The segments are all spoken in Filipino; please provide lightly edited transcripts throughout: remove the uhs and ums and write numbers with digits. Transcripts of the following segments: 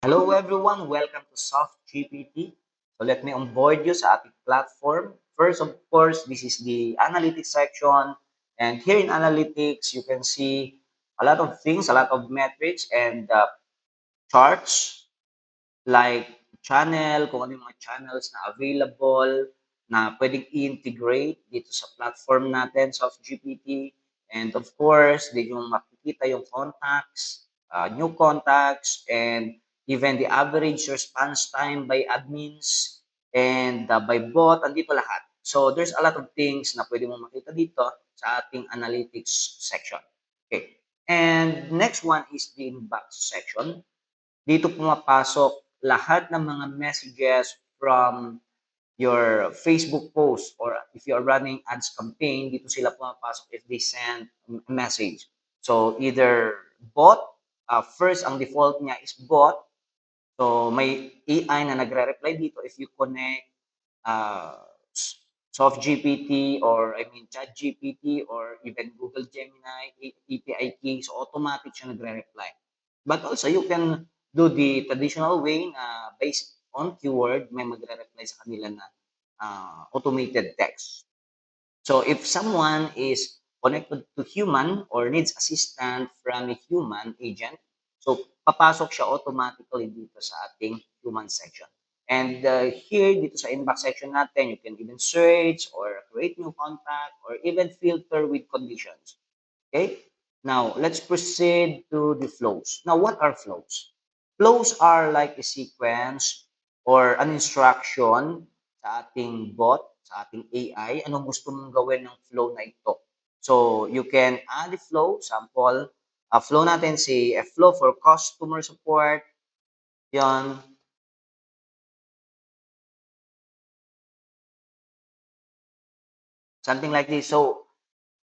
Hello everyone, welcome to SoftGPT. So let me onboard you sa ating platform. First, of course, this is the analytics section. And here in analytics, you can see a lot of things, a lot of metrics and charts like channel, kung ano yung mga channels na available na pwedeng i-integrate dito sa platform natin, SoftGPT. And of course, din yung makikita yung contacts, new contacts, and even the average response time by admins and by bot, andito lahat. So there's a lot of things na pwede mong makita dito sa ating analytics section. Okay. And next one is the inbox section. Dito pumapasok lahat ng mga messages from your Facebook post or if you are running ads campaign, dito sila pumapasok if they send a message. So either bot, first ang default niya is bot. So may AI na nagre-reply dito if you connect uh, SoftGPT or I mean ChatGPT or even Google Gemini, API key, so automatic siya nagre-reply. But also you can do the traditional way na based on keyword, may magre-reply sa kanila na automated text. So if someone is connected to human or needs assistance from a human agent, so papasok siya automatically dito sa ating human section. And here, dito sa inbox section natin, you can even search or create new contact or even filter with conditions. Okay? Now, let's proceed to the flows. Now, what are flows? Flows are like a sequence or an instruction sa ating bot, sa ating AI, anong gusto mong gawin ng flow na ito. So, you can add a flow, sample, flow natin si a flow for customer support, yon. Something like this. So,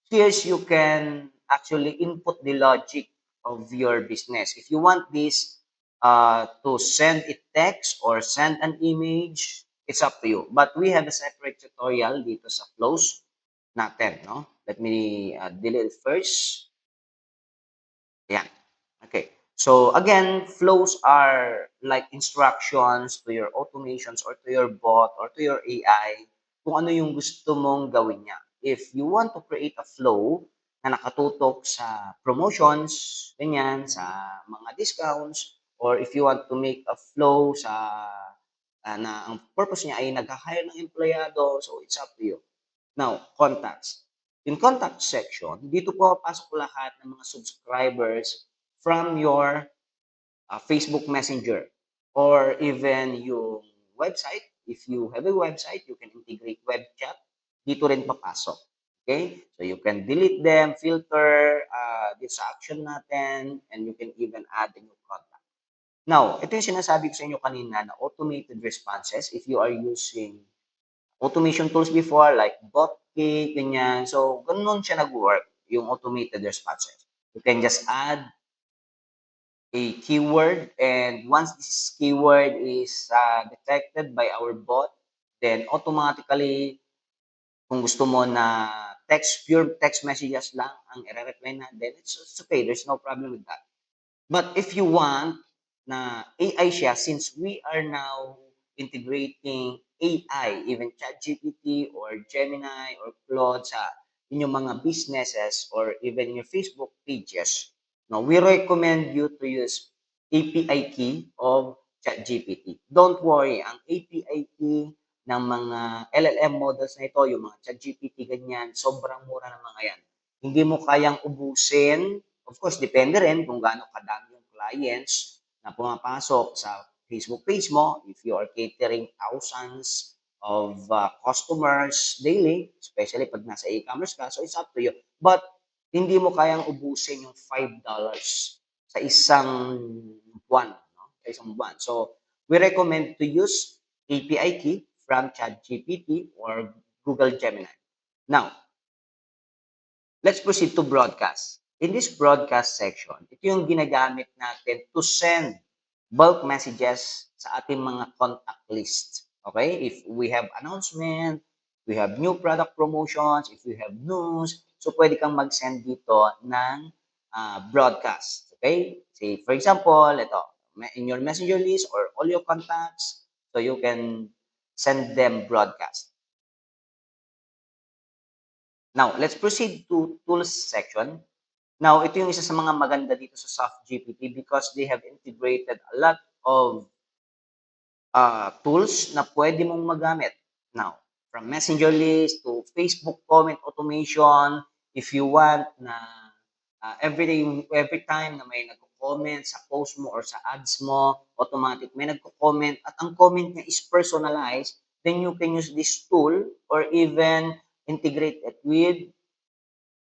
here you can actually input the logic of your business. If you want this to send a text or send an image, it's up to you. But we have a separate tutorial dito sa flows natin, no? Let me delete it first. Yeah. Okay. So again, flows are like instructions to your automations or to your bot or to your AI kung ano yung gusto mong gawin niya. If you want to create a flow na nakatutok sa promotions, ganyan, sa mga discounts, or if you want to make a flow sa na ang purpose niya ay nag-hire ng empleyado, so it's up to you. Now, contacts. In contact section, dito po papasok lahat ng mga subscribers from your Facebook Messenger or even yung website. If you have a website, you can integrate web chat. Dito rin papasok. Okay? So you can delete them, filter this action natin, and you can even add a new contact. Now, ito yung sinasabi ko sa inyo kanina na automated responses if you are using automation tools before like Botcake, ganyan. So, ganun siya nag-work, yung automated responses. You can just add a keyword and once this keyword is detected by our bot, then automatically, kung gusto mo na pure text messages lang ang i-reply na, then it's okay. There's no problem with that. But if you want na AI siya, since we are now integrating AI, even ChatGPT or Gemini or Claude sa inyong mga businesses or even in your Facebook pages, no, we recommend you to use API key of ChatGPT. Don't worry, ang API key ng mga LLM models na ito, yung mga ChatGPT ganyan, sobrang mura ng mga yan. Hindi mo kayang ubusin. Of course, depende rin kung gaano kadami yung clients na pumapasok sa Facebook page mo. If you are catering thousands of customers daily, especially pag nasa e-commerce ka, so it's up to you. But hindi mo kayang ubusin yung $5 sa isang buwan. No? Sa isang buwan. So, we recommend to use API key from ChatGPT or Google Gemini. Now, let's proceed to broadcast. In this broadcast section, ito yung ginagamit natin to send bulk messages sa ating mga contact list. Okay? If we have announcement, we have new product promotions, if we have news, so pwede kang mag-send dito ng broadcast. Okay? Say, for example, ito, in your messenger list or all your contacts, so you can send them broadcast. Now, let's proceed to tools section. Now, ito yung isa sa mga maganda dito sa Soft GPT because they have integrated a lot of tools na pwede mong magamit. Now, from messenger list to Facebook comment automation, if you want na every time na may nagko-comment sa post mo or sa ads mo, automatic may nagko-comment at ang comment niya is personalized, then you can use this tool or even integrate it with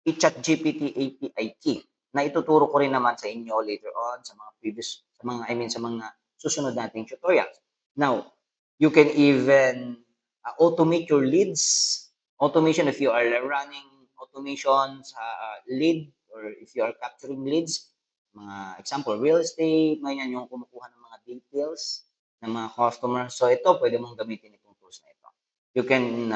i-ChatGPT API key na ituturo ko rin naman sa inyo later on sa mga sa mga susunod nating tutorials. Now, you can even automate your leads. Automation, if you are running automation sa lead or if you are capturing leads, mga example, real estate, ganyan yung kumukuha ng mga details ng mga customers. So ito, pwede mong gamitin itong tools na ito. You can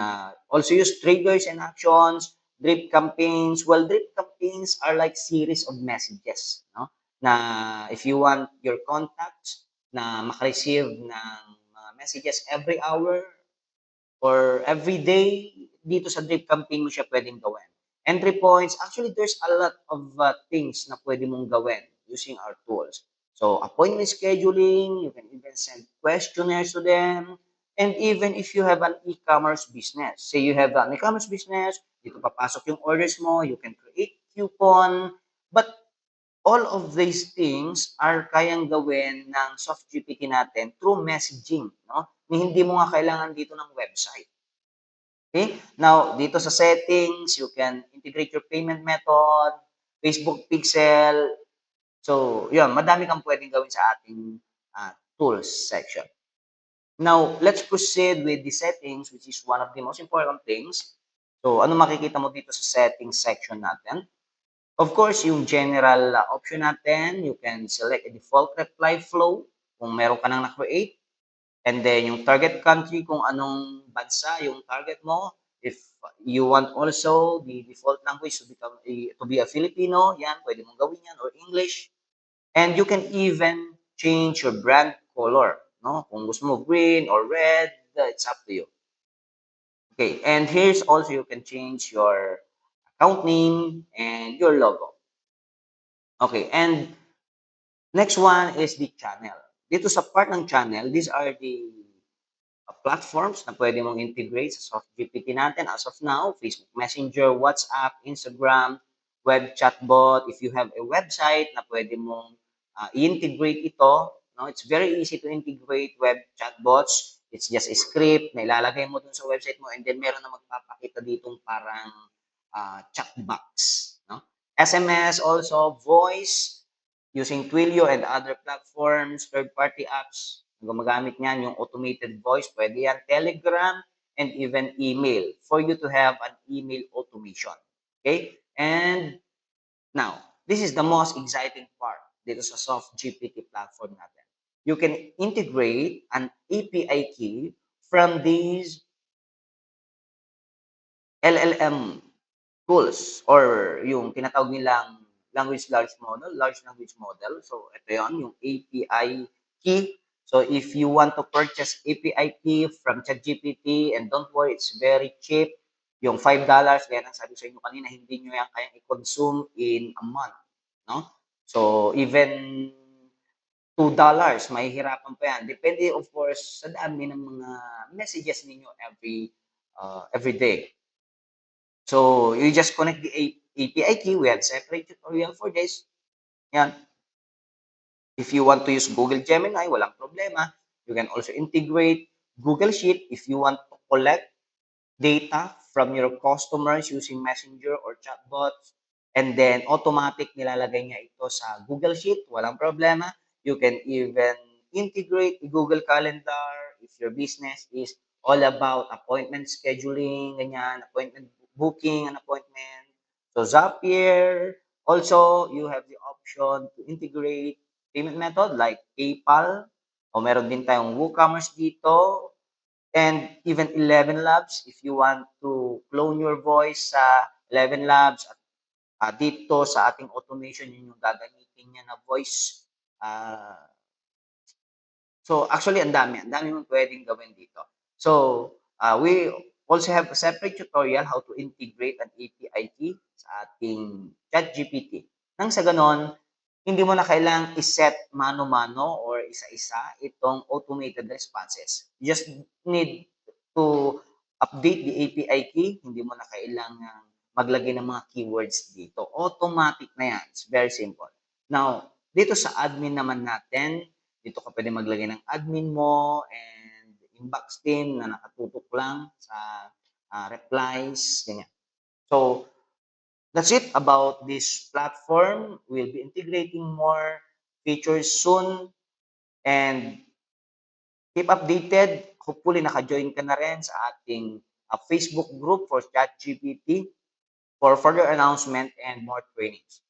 also use triggers and actions, drip campaigns. Well, drip campaigns are like series of messages, no? Na if you want your contacts na makareceive ng mga messages every hour or every day, dito sa drip campaign mo siya pwedeng gawin. Entry points, actually there's a lot of things na pwede mong gawin using our tools. So appointment scheduling, you can even send questionnaires to them, and even if you have an e-commerce business, say you have an e-commerce business, dito papasok yung orders mo, you can create coupon, but all of these things are kayang gawin ng soft GPT natin through messaging, no? Hindi mo nga kailangan dito ng website. Okay? Now, dito sa settings, you can integrate your payment method, Facebook Pixel. So, yun, madami kang pwedeng gawin sa ating tools section. Now, let's proceed with the settings, which is one of the most important things. So, ano makikita mo dito sa settings section natin? Of course, yung general option natin, you can select a default reply flow kung meron ka nang na-create. And then yung target country, kung anong bansa yung target mo. If you want also the default language to be a Filipino, yan, pwede mong gawin yan, or English. And you can even change your brand color, no? Kung gusto mo green or red, it's up to you. Okay, and here's also you can change your account name and your logo. Okay, and next one is the channel. Dito sa part ng channel, these are the platforms na pwede mong integrate sa Soft GPT natin as of now, Facebook Messenger, WhatsApp, Instagram, web chatbot. If you have a website na pwede mong i-integrate ito, no? It's very easy to integrate web chatbots. It's just a script na ilalagay mo dun sa website mo and then meron na magpapakita ditong parang chat box. No? SMS also, voice, using Twilio and other platforms, third-party apps, gumagamit niyan yung automated voice, pwede yan, Telegram, and even email for you to have an email automation. Okay? And now, this is the most exciting part dito sa Soft GPT platform natin. You can integrate an API key from these LLM tools or yung tinatawag nilang large language model. So, ito yon yung API key. So, if you want to purchase API key from ChatGPT, and don't worry, it's very cheap. Yung $5, kaya nang sabi sa inyo kanina, hindi nyo yan kayang i-consume in a month. No? So, even $2, mahihirapan pa yan. Depende, of course, sa dami ng mga messages ninyo every day. So, you just connect the API key. We have separate tutorial for this. Yan. If you want to use Google Gemini, walang problema. You can also integrate Google Sheet if you want to collect data from your customers using Messenger or chatbots. And then, automatic nilalagay niya ito sa Google Sheet. Walang problema. You can even integrate the Google Calendar if your business is all about appointment scheduling, ganyan, appointment booking an appointment. So Zapier, also you have the option to integrate payment method like PayPal, o meron din tayong WooCommerce dito, and even 11 Labs if you want to clone your voice sa 11 Labs at dito sa ating automation yun yung gagamitin niya na voice So, actually, ang dami mong pwedeng gawin dito. So, we also have a separate tutorial how to integrate an API key sa ating ChatGPT. Nang sa ganon, hindi mo na kailangang iset mano-mano or isa-isa itong automated responses. You just need to update the API key. Hindi mo na kailangang maglagay ng mga keywords dito. Automatic na yan. It's very simple. Now, dito sa admin naman natin, dito ka pwede maglagay ng admin mo and inbox team na nakatutok lang sa replies, ganyan. So, that's it about this platform. We'll be integrating more features soon and keep updated. Hopefully, naka-join ka na rin sa ating Facebook group for ChatGPT for further announcement and more trainings.